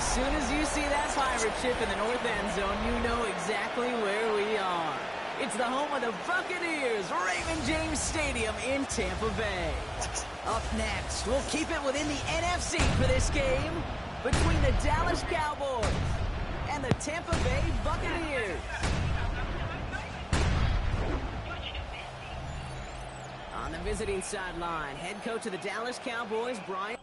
soon as you see that pirate ship in the north end zone, you know exactly where we are. It's the home of the Buccaneers, Raymond James Stadium in Tampa Bay. Up next, we'll keep it within the NFC for this game between the Dallas Cowboys and the Tampa Bay Buccaneers. On the visiting sideline, head coach of the Dallas Cowboys, Brian.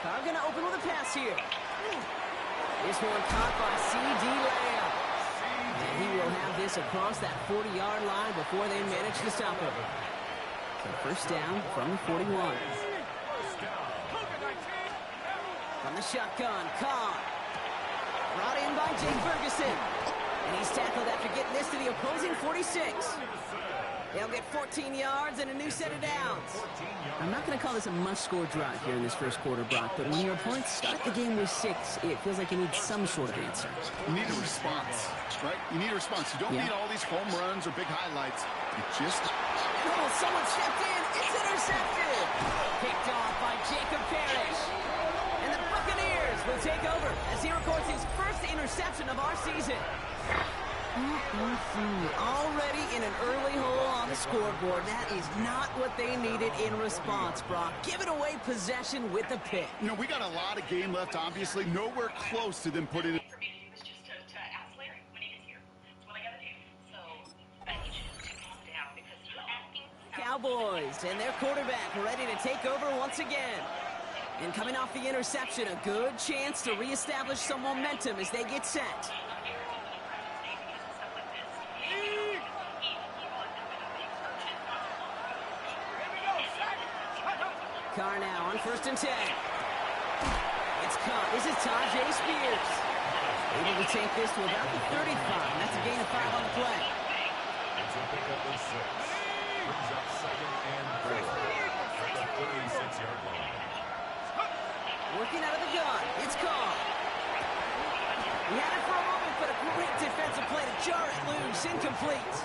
Carr gonna open with a pass here. This one caught by C.D. Lamb. And he will have this across that 40-yard line before they manage to stop him. So first down from the 41. From the shotgun, Carr. Brought in by Jake Ferguson. And he's tackled after getting this to the opposing 46. They'll get 14 yards and a new set of downs. I'm not going to call this a must-score drive here in this first quarter, Brock, but when your opponents start the game with 6, it feels like you need some sort of answer. You need a response, right? You need a response. You don't need all these home runs or big highlights. You just... Oh, someone stepped in. It's intercepted. Picked off by Jacob Parrish. And the Buccaneers will take over as he records his first interception of our season. Already in an early hole on the scoreboard. That is not what they needed in response, Brock. Giving away possession with a pick. You know, we got a lot of game left, obviously. Nowhere close to them putting it. Cowboys and their quarterback ready to take over once again. And coming off the interception, a good chance to reestablish some momentum as they get set. Carr now on 1st and 10. It's caught. This is Tajay Spears. Able to take this to about the 35. That's a gain of 5 on the play. It's a pickup of 6. Brings up 2nd and 4 at the 36-yard line. Working out of the gun. It's Carr. He had it for a moment, but a great defensive play to jar it loose. Incomplete.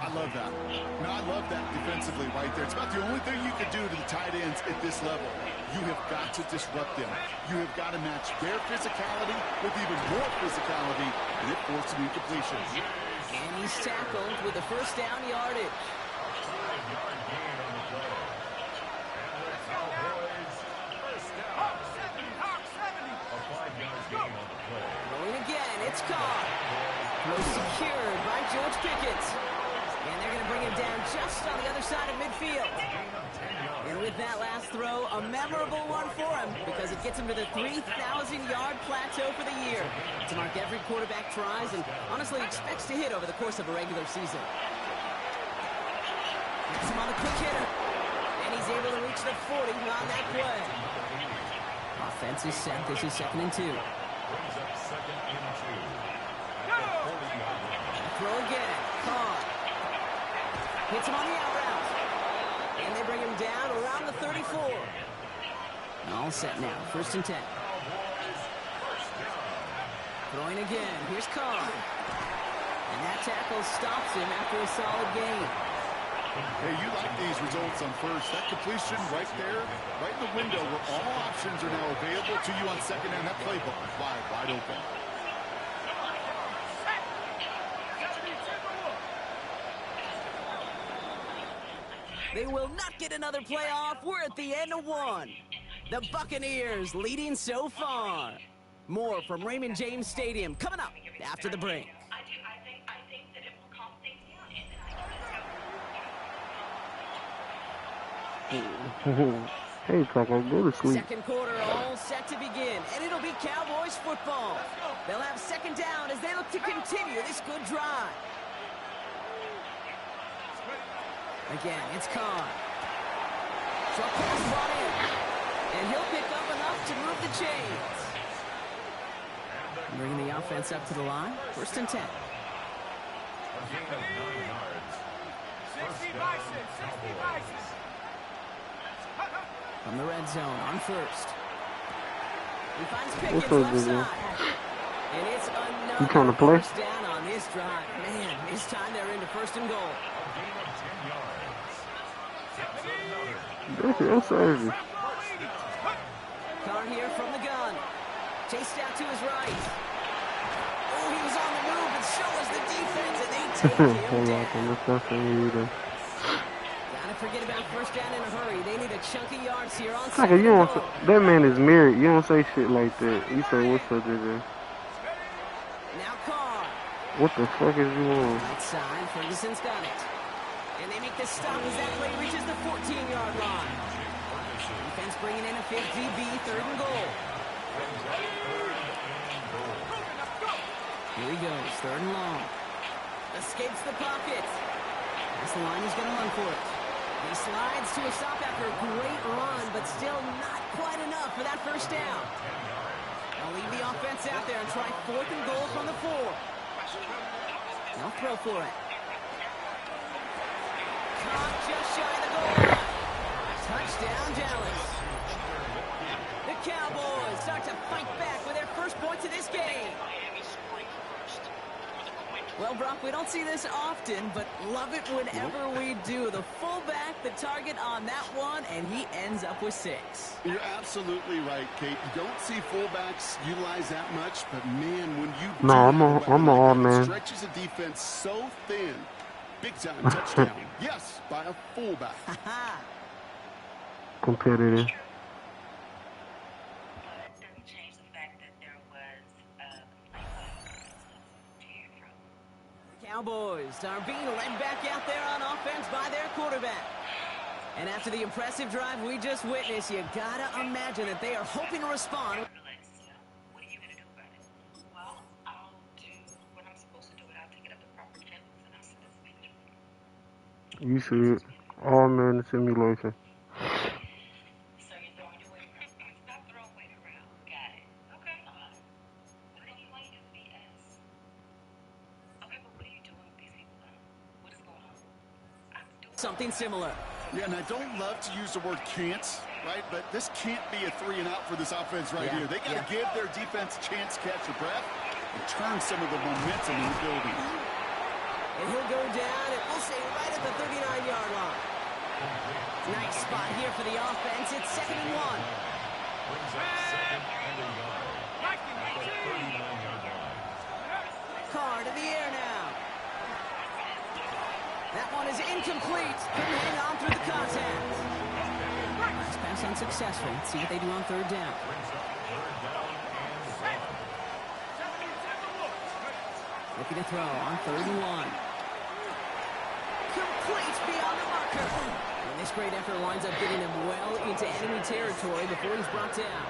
I love that. No, I love that defensively right there. It's about the only thing you could do to the tight ends at this level. You have got to disrupt them. You have got to match their physicality with even more physicality, and it forced an incompletion. And he's tackled with the first down yardage. 5-yard gain on the play. And the Cowboys first down. A 5-yard gain on the play. Going again, it's Carr. Throw secured by George Pickett. And they're going to bring him down just on the other side of midfield. And with that last throw, a memorable one for him because it gets him to the 3,000-yard plateau for the year. To mark every quarterback tries and honestly expects to hit over the course of a regular season. Gets him on the quick hitter. And he's able to reach the 40 on that play. Offense is set. This is 2nd and 2. Brings up 2nd and 2. Throw again. Carr. Hits him on the out route. And they bring him down around the 34. All set now. 1st and 10. Throwing again. Here's Carr. And that tackle stops him after a solid gain. Hey, you like these results on first. That completion right there, right in the window where all options are now available to you on 2nd down. That playbook is wide open. They will not get another play off. We're at the end of 1. The Buccaneers leading so far. More from Raymond James Stadium coming up after the break. I think that it will calm things down. Hey, Tucker, go to sleep. Second quarter all set to begin, and it'll be Cowboys football. They'll have 2nd down as they look to continue this good drive. Again, it's Carr. Short pass brought in. And he'll pick up enough to move the chains. Bringing the offense up to the line. 1st and 10. A gain of 9 yards. 60 Bison, 60 Bison. From the red zone on 1st. He finds Pickens What's up, left Vivian? side. And it's You trying another to play? 1st down on this drive. Man, this time they're into 1st and goal. A gain of 10 yards. That's another. That's your service. Carr here from the gun. Chased out to his right. Oh, he was on the move, and so was the defense, and they take him down. Gotta forget about 1st down in a hurry. They need a chunk of yards here on Sucker, 2nd you and don't. goal. That man is married. You don't say shit like that. You say what's up, JJ? Now Carr. What the fuck is you on? Right side, Ferguson's got it. And they make the stop as that play reaches the 14-yard line. Defense bringing in a 5th DB, 3rd and goal. Here he goes, 3rd and long. Escapes the pocket. That's the line, he's going to run for it. He slides to a stop after a great run, but still not quite enough for that 1st down. They'll leave the offense out there and try 4th and goal from the 4. They'll throw for it. Caught just shy of the goal line. Touchdown, Dallas. The Cowboys start to fight back with their 1st points of this game. Well, Brock, we don't see this often, but love it whenever we do. The fullback, the target on that one, and he ends up with 6. You're absolutely right, Kate. You don't see fullbacks utilize that much, but man, when you do, I'm a all it man. stretches a defense so thin. Big time touchdown. Yes, by a fullback. Competitive. But it doesn't change the fact that there was to hear from. Cowboys are being led back out there on offense by their quarterback. And after the impressive drive we just witnessed, you gotta imagine that they are hoping to respond. What are you going to do about it? Well, I'll do what I'm supposed to do, and I'll take it up to proper channels, and I'll send this picture. You see it. All man simulation. So you're throwing your weight around. Stop throwing weight around. Got it. Okay. But then you want to do BS. Okay, but what are you doing with these people? What is going on? I'm doing Something similar. Yeah, and I don't love to use the word can't, right? But this can't be a 3 and out for this offense right here. They got to give their defense a chance to catch their breath and turn some of the momentum in the building. And he'll go down, and we'll say right at the 39-yard line. Nice spot here for the offense. It's 2nd and 1. Brings up 2nd and a yard. At the 39-yard line. Carr to the air now. That one is incomplete. Couldn't hang on through the contact. Last pass unsuccessful. Let's see what they do on 3rd down. Brings up 3rd down and 1. Looking to throw on 3rd and 1. Complete beyond the marker. And this great effort winds up getting him well into enemy territory before he's brought down.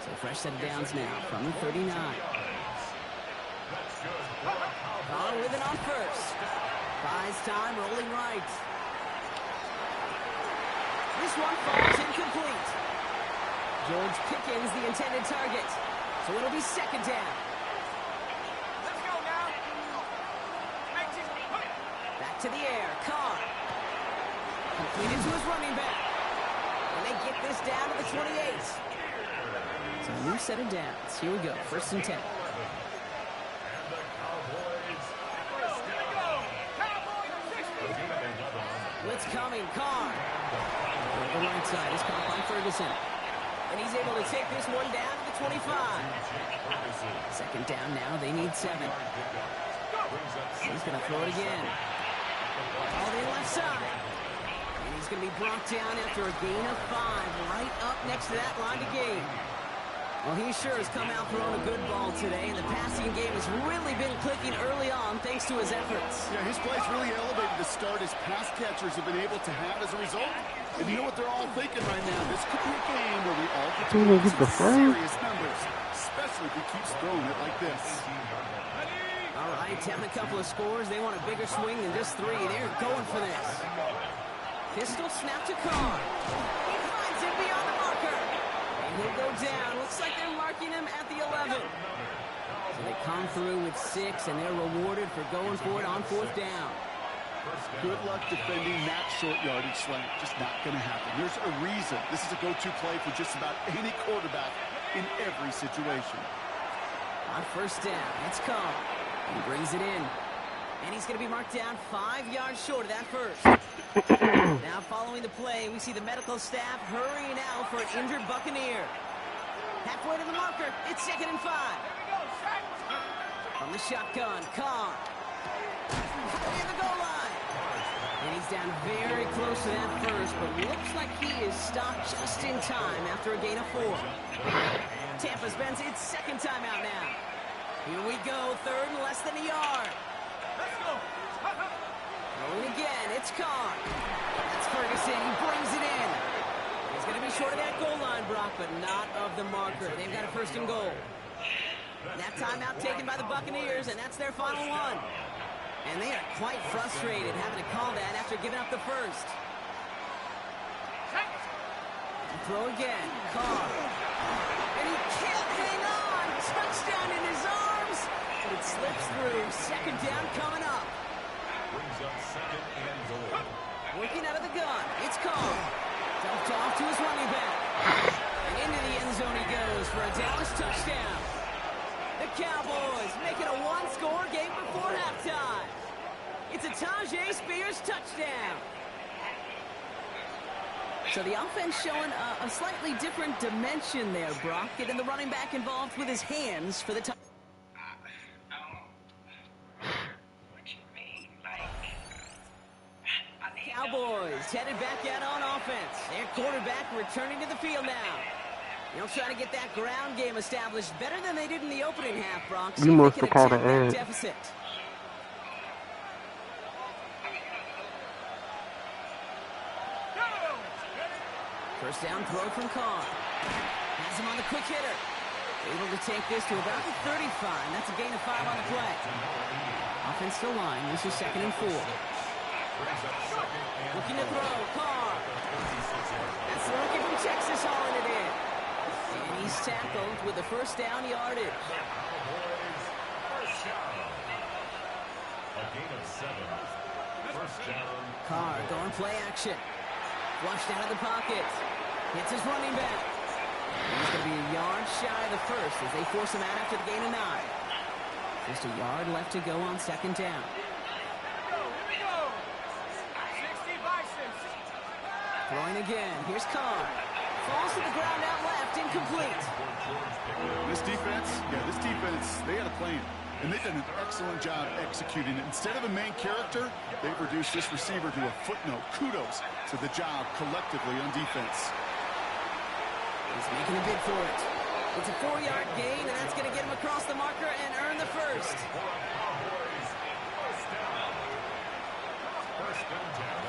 So fresh set of downs now from the 39. Carr with it on 1st. Buys time, rolling right. This one falls incomplete. George Pickens, the intended target. So it'll be 2nd down. Let's go now. Back to the air. Carr. Completed to his running back. And they get this down to the 28. So a new set of downs. Here we go. 1st and 10. Blitz coming. Carr. On the right side is caught by Ferguson. And he's able to take this one down to the 25. 2nd down now. They need 7. He's going to throw it again. All the left side. And he's going to be brought down after a gain of 5. Right up next to that line to gain. Well, he sure has come out throwing a good ball today, and the passing game has really been clicking early on thanks to his efforts. Yeah, his play's really elevated to start. His pass catchers have been able to have as a result. And you know what they're all thinking right now? This could be a game where we all get to Get the see frame. serious numbers, especially if he keeps throwing it like this. All right, down a couple of scores. They want a bigger swing than just 3. They're going for this. Pistol snap to Carr. He finds him beyond the marker. And he'll go down. Looks like they're marking him at the 11. So they come through with 6, and they're rewarded for going for it on 4th down. Good luck defending that short yardage slant. Just not going to happen. There's a reason this is a go-to play for just about any quarterback in every situation. On 1st down, it's Carr. He brings it in. And he's going to be marked down 5 yards short of that first. Now following the play, we see the medical staff hurrying out for an injured Buccaneer. Halfway to the marker, it's 2nd and 5. From the shotgun, Carr. Halfway to the goal line. And he's down very close to that first, but looks like he is stopped just in time after a gain of 4. Tampa spends its 2nd timeout now. Here we go, 3rd and less than a yard. Let's go. Rolling again, it's Carr. That's Ferguson, he brings it in. He's going to be short of that goal line, Brock, but not of the marker. They've got a 1st and goal. And that timeout taken by the Buccaneers, and that's their final one. And they are quite frustrated having to call that after giving up the first. Throw again, Carr. And he can't hang on. Touchdown in his arms. But it slips through. 2nd down coming up. Brings up 2nd and goal. Working out of the gun. It's Carr. Dumped off to his running back. And into the end zone he goes for a Dallas touchdown. The Cowboys making a 1-score game before halftime. It's a Tajay Spears touchdown. So the offense showing a slightly different dimension there, Brock. Getting the running back involved with his hands for the touchdown. Cowboys headed back out on offense. Their quarterback returning to the field now. They'll try to get that ground game established better than they did in the opening half, Brock. You must have called an ad. Deficit. First down throw from Carr. Has him on the quick hitter. Able to take this to about the 35. That's a gain of 5 on the play. Offense still line. This is 2nd and 4. Looking to throw. Carr. That's the rookie from Texas hauling it in. And he's tackled with the 1st down yardage. First down. A gain of 7. First down. Carr going play action. Flushed out of the pocket. Hits his running back. He's going to be a yard shy of the first as they force him out after the gain of 9. Just a yard left to go on 2nd down. Here we go. 60 Bisons. Throwing again. Here's Carr. Falls to the ground out left. Incomplete. This defense, they had a plan. And they've done an excellent job executing it. Instead of a main character, they've reduced this receiver to a footnote. Kudos to the job collectively on defense. He's making a bid for it. It's a 4-yard gain, and that's going to get him across the marker and earn the first.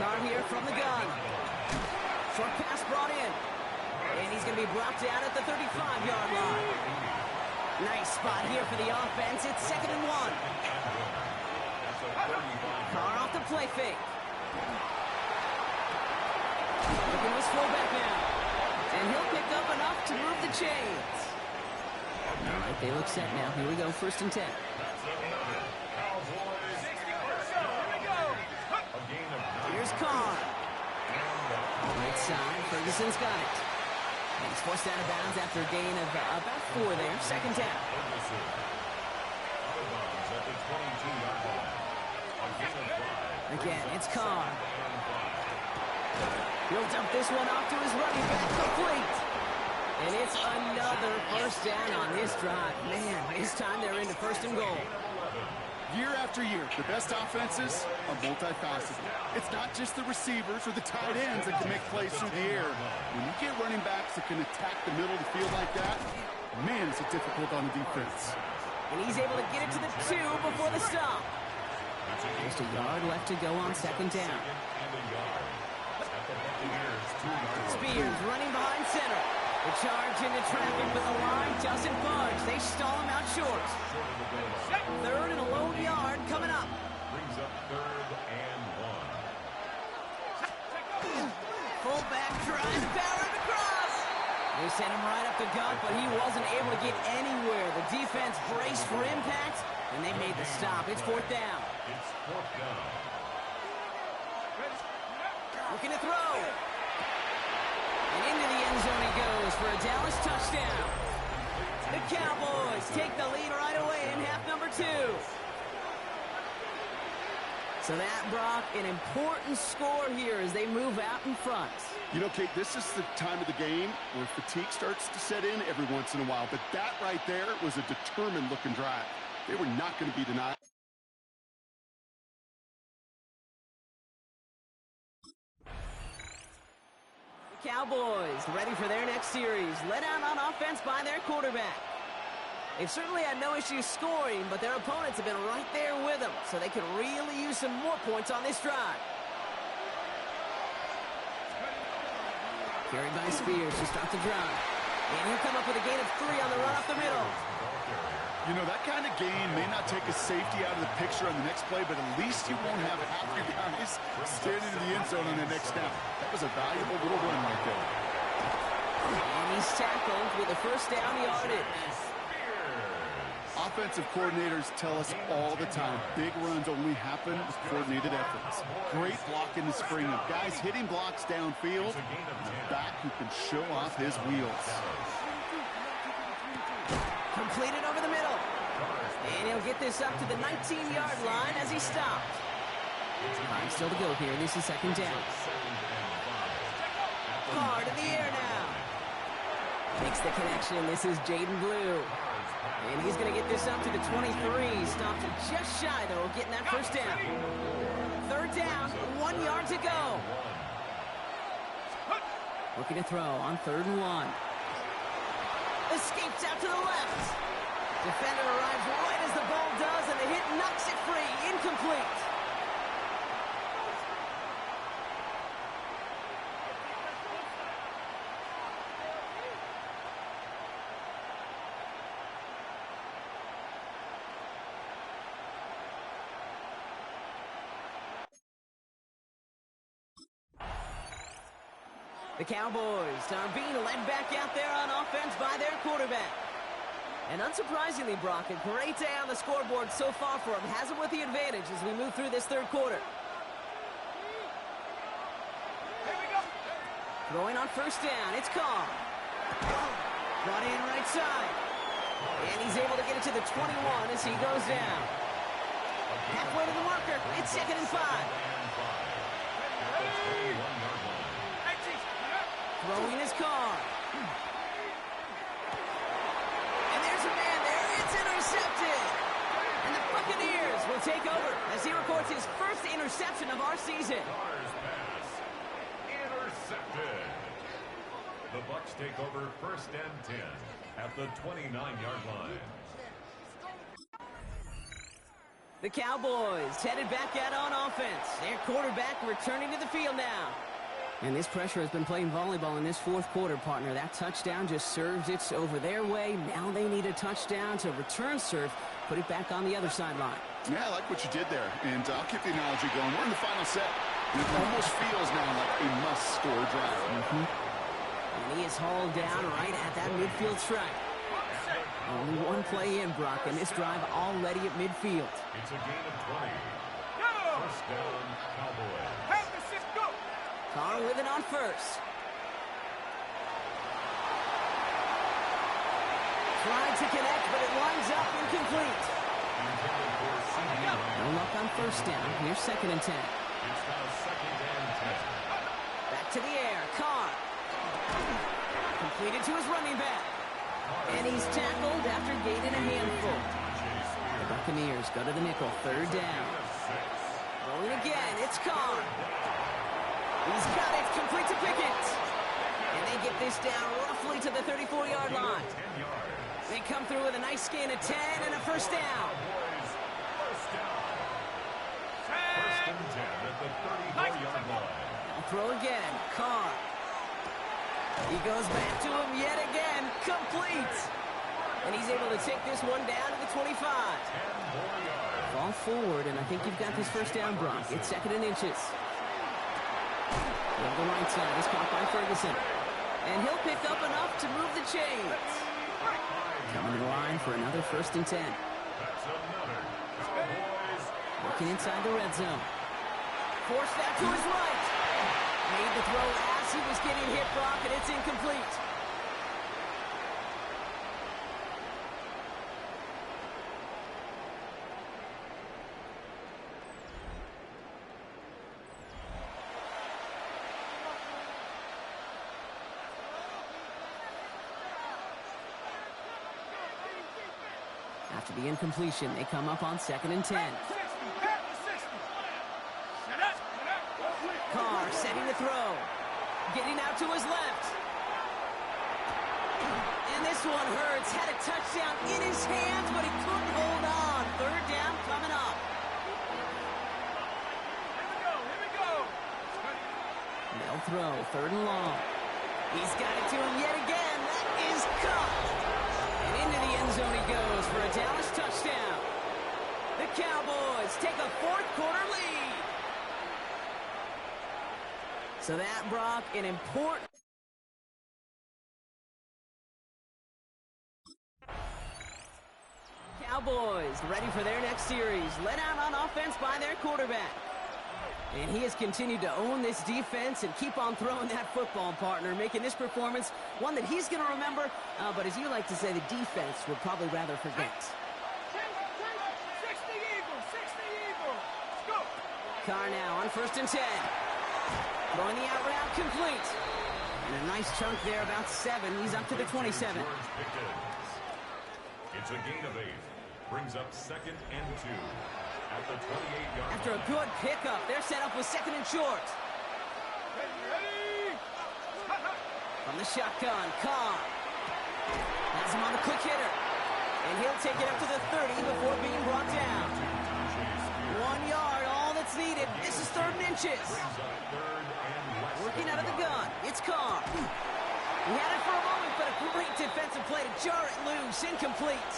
Carr here from the gun. Short pass brought in. And he's going to be brought down at the 35-yard line. Nice spot here for the offense. It's 2nd and 1. Carr off the play fake. Looking to his fullback now. And he'll pick up enough to move the chains. All right, they look set now. Here we go, 1st and 10. Here's Carr. Right side, Ferguson's got it. And he's forced out of bounds after a gain of about 4 there. 2nd down. Again, it's Carr. He'll dump this one off to his running back, complete. And it's another 1st down on this drive. Man, this time they're into 1st and goal. Year after year, the best offenses are multifaceted. It's not just the receivers or the tight ends that can make plays through the air. When you get running backs that can attack the middle of the field like that, man, it's difficult on the defense. And he's able to get it to the 2 before the stop. Just a yard left to go on 2nd down. Spears running behind center. The charge into traffic, but the line doesn't budge. They stall him out short. Third and a lone yard coming up. Brings up 3rd and 1. Fullback trying to power him across. They sent him right up the gut, but he wasn't able to get anywhere. The defense braced for impact, and they made the stop. It's 4th down. It's 4th down. Looking to throw. And into the end zone he goes for a Dallas touchdown. The Cowboys take the lead right away in half number 2. So that, Brock, an important score here as they move out in front. You know, Kate, this is the time of the game where fatigue starts to set in every once in a while. But that right there was a determined-looking drive. They were not going to be denied. The Cowboys ready for their next series. Led out on offense by their quarterback. They've certainly had no issues scoring, but their opponents have been right there with them, so they could really use some more points on this drive. Carried by Spears to start the drive. And he'll come up with a gain of 3 on the run up the middle. You know, that kind of gain may not take a safety out of the picture on the next play, but at least you won't have half your guys standing in the end zone on the next down. That was a valuable little run right there. And he's tackled with a first down yardage. Offensive coordinators tell us all the time, big runs only happen with coordinated efforts. Great block in the spring of guys hitting blocks downfield, and a back who can show off his wheels. Completed over the middle. And he'll get this up to the 19-yard line as he stopped. Time still to go here. This is 2nd down. Carr to the air now. Makes the connection. This is Jaden Blue. And he's going to get this up to the 23. Stopped just shy, though, of getting that first down. 3rd down, 1 yard to go. Looking to throw on 3rd and 1. Escapes out to the left. Defender arrives right as the ball does, and the hit knocks it free. Incomplete. The Cowboys are being led back out there on offense by their quarterback. And unsurprisingly, Brock, a great day on the scoreboard so far for him. Has him with the advantage as we move through this 3rd quarter. Here we go. Throwing on 1st down, it's Carr. Brought in right side. And he's able to get it to the 21 as he goes down. Halfway to the marker, it's 2nd and 5. Throwing his Carr. And there's a man there. It's intercepted. And the Buccaneers will take over as he records his first interception of our season. Pass. Intercepted. The Bucs take over 1st and 10 at the 29-yard line. The Cowboys headed back out on offense. Their quarterback returning to the field now. And this pressure has been playing volleyball in this 4th quarter, partner. That touchdown just serves it over their way. Now they need a touchdown to return serve, put it back on the other sideline. Yeah, I like what you did there. And I'll keep the analogy going. We're in the final set. It almost feels now like a must-score drive. And he is hauled down right at that midfield stripe. Only one play in, Brock, and this drive already at midfield. It's a gain of 20. Go. 1st down, Cowboys. Have the 6, go. Carr with it on 1st. Tried to connect, but it lines up incomplete. No luck on 1st down. Here's 2nd and 10. It's now 2nd and 10. Back to the air. Carr. Completed to his running back. And he's tackled after gaining a handful. The Buccaneers go to the nickel. 3rd down. Rolling again. It's Carr. He's got it. Complete to Pickett. And they get this down roughly to the 34-yard line. 10 yards. They come through with a nice gain of 10 and a first down. Cowboys, 1st down. 1st and 10 at the 34-yard line. Throw again. Carr. He goes back to him yet again. Complete. And he's able to take this one down to the 25. Fall forward, and I think you've got this first down, Brock. It's 2nd and inches. On the right side is caught by Ferguson. And he'll pick up enough to move the chains. Coming to the line for another 1st and 10. Working inside the red zone. Forced that to his right. Made the throw as he was getting hit, Brock, and it's incomplete. After the incompletion, they come up on 2nd and 10. Carr setting the throw. Getting out to his left. And this one hurts. Had a touchdown in his hands, but he couldn't hold on. 3rd down coming up. Here we go. They'll throw. 3rd and long. He's got it to him yet again. That is caught. And into the end zone he goes for a Dallas touchdown. The Cowboys take a 4th quarter lead. So that, Brock, an important... Cowboys ready for their next series. Led out on offense by their quarterback. And he has continued to own this defense and keep on throwing that football, partner, making this performance one that he's going to remember, but as you like to say, the defense would probably rather forget. 60 Eagles, 60 Eagles. Let's go. Carr now on 1st and 10. Throwing the out route complete. And a nice chunk there, about 7. He's up to the 27. It's a gain of 8. Brings up 2nd and 2. At the 28-yard After a good pickup, they're set up with 2nd and short. Ready. From the shotgun, Carr. Has him on the quick hitter. And he'll take it up to the 30 before being brought down. 1 yard, all that's needed. This is 3rd and inches. Working out of the gun, it's Carr. He had it for a moment, but a great defensive play to jar it loose, incomplete.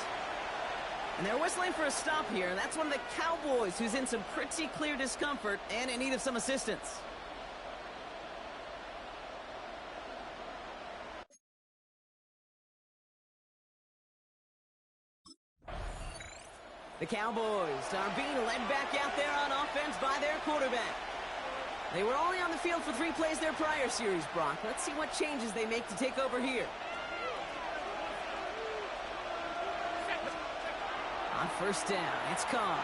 And they're whistling for a stop here. That's one of the Cowboys who's in some pretty clear discomfort and in need of some assistance. The Cowboys are being led back out there on offense by their quarterback. They were only on the field for 3 plays their prior series, Brock. Let's see what changes they make to take over here. On 1st down, it's Carr.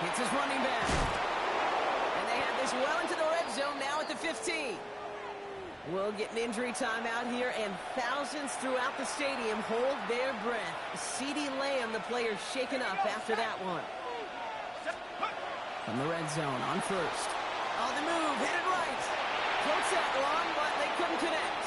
Hits his running back. And they have this well into the red zone now at the 15. We'll get an injury timeout here, and thousands throughout the stadium hold their breath. CeeDee Lamb, the player, shaken up after that one. From the red zone on 1st. On the move, headed right. Floats that long, but they couldn't connect.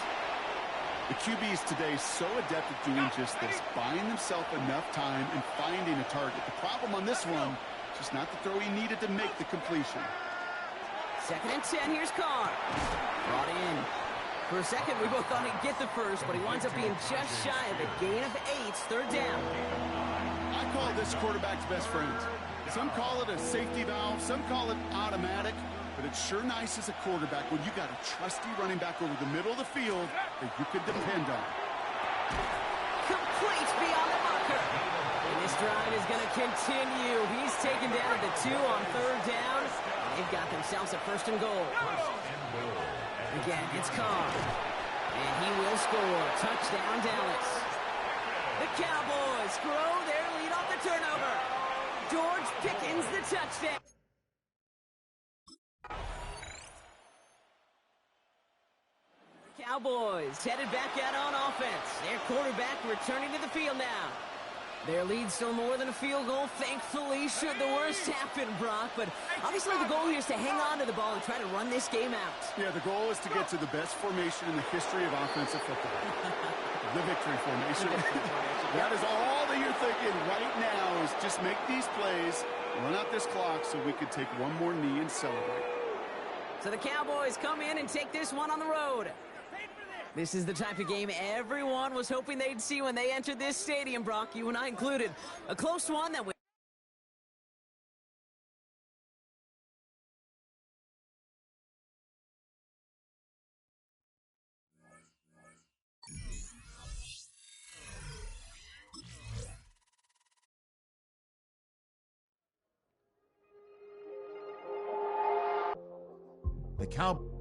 The QBs today so adept at doing just this, buying themselves enough time and finding a target. The problem on this one, just not the throw he needed to make the completion. 2nd and 10, here's Carr. Brought in. For a second, we both thought he'd get the first, but he winds up being just shy of a gain of 8, 3rd down. I call this quarterback's best friend. Some call it a safety valve, some call it automatic, but it's sure nice as a quarterback when you got a trusty running back over the middle of the field that you could depend on. Complete beyond the marker. And this drive is going to continue. He's taken down at the 2 on 3rd down. They've got themselves a 1st and goal. Again, it's Carr. And he will score. Touchdown, Dallas. The Cowboys grow their lead off the turnover. George Pickens, the touchdown. Cowboys headed back out on offense. Their quarterback returning to the field now. Their lead still more than a field goal, thankfully, should the worst happen, Brock. But obviously the goal here is to hang on to the ball and try to run this game out. Yeah, the goal is to get to the best formation in the history of offensive football. The victory formation. That is all that you're thinking right now, is just make these plays, run out this clock so we could take one more knee and celebrate. So the Cowboys come in and take this one on the road. Paid for this. This is the type of game everyone was hoping they'd see when they entered this stadium, Brock, you and I included. A close one that we... The Cowboys